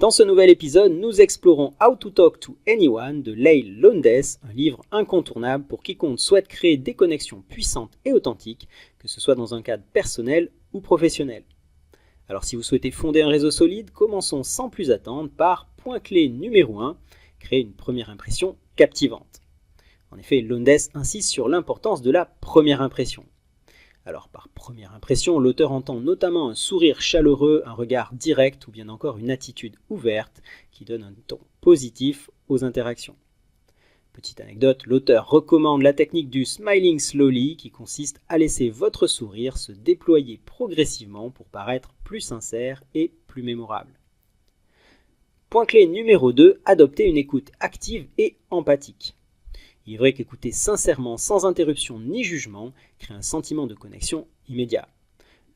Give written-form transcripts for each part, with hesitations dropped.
Dans ce nouvel épisode, nous explorons How to Talk to Anyone de Lael Lowndes, un livre incontournable pour quiconque souhaite créer des connexions puissantes et authentiques, que ce soit dans un cadre personnel ou professionnel. Alors si vous souhaitez fonder un réseau solide, commençons sans plus attendre par point clé numéro 1, créer une première impression captivante. En effet, Lowndes insiste sur l'importance de la première impression. Alors par première impression, l'auteur entend notamment un sourire chaleureux, un regard direct ou bien encore une attitude ouverte qui donne un ton positif aux interactions. Petite anecdote, l'auteur recommande la technique du smiling slowly qui consiste à laisser votre sourire se déployer progressivement pour paraître plus sincère et plus mémorable. Point clé numéro 2, adopter une écoute active et empathique. Il est vrai qu'écouter sincèrement, sans interruption ni jugement, crée un sentiment de connexion immédiat.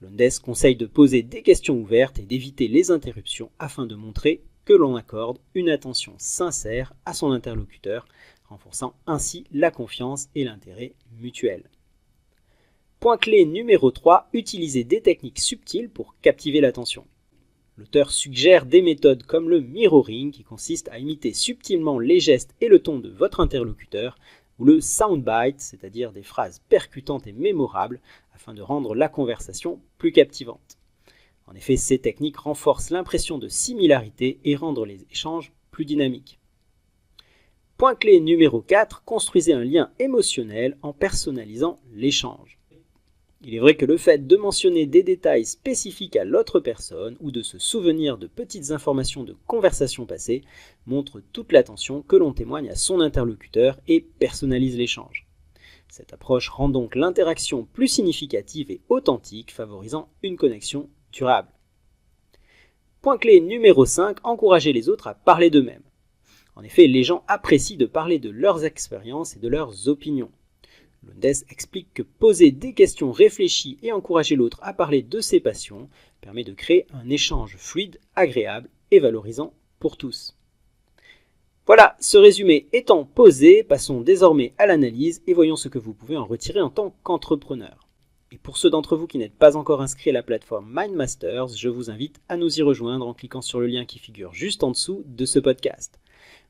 Lowndes conseille de poser des questions ouvertes et d'éviter les interruptions afin de montrer que l'on accorde une attention sincère à son interlocuteur, renforçant ainsi la confiance et l'intérêt mutuel. Point clé numéro 3, utiliser des techniques subtiles pour captiver l'attention. L'auteur suggère des méthodes comme le mirroring qui consiste à imiter subtilement les gestes et le ton de votre interlocuteur ou le soundbite, c'est-à-dire des phrases percutantes et mémorables afin de rendre la conversation plus captivante. En effet, ces techniques renforcent l'impression de similarité et rendent les échanges plus dynamiques. Point clé numéro 4, construisez un lien émotionnel en personnalisant l'échange. Il est vrai que le fait de mentionner des détails spécifiques à l'autre personne ou de se souvenir de petites informations de conversations passées montre toute l'attention que l'on témoigne à son interlocuteur et personnalise l'échange. Cette approche rend donc l'interaction plus significative et authentique, favorisant une connexion durable. Point clé numéro 5, encourager les autres à parler d'eux-mêmes. En effet, les gens apprécient de parler de leurs expériences et de leurs opinions. Lowndes explique que poser des questions réfléchies et encourager l'autre à parler de ses passions permet de créer un échange fluide, agréable et valorisant pour tous. Voilà, ce résumé étant posé, passons désormais à l'analyse et voyons ce que vous pouvez en retirer en tant qu'entrepreneur. Et pour ceux d'entre vous qui n'êtes pas encore inscrits à la plateforme MindMasters, je vous invite à nous y rejoindre en cliquant sur le lien qui figure juste en dessous de ce podcast.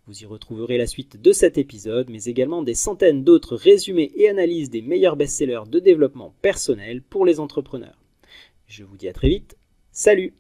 Vous y retrouverez la suite de cet épisode, mais également des centaines d'autres résumés et analyses des meilleurs best-sellers de développement personnel pour les entrepreneurs. Je vous dis à très vite, salut!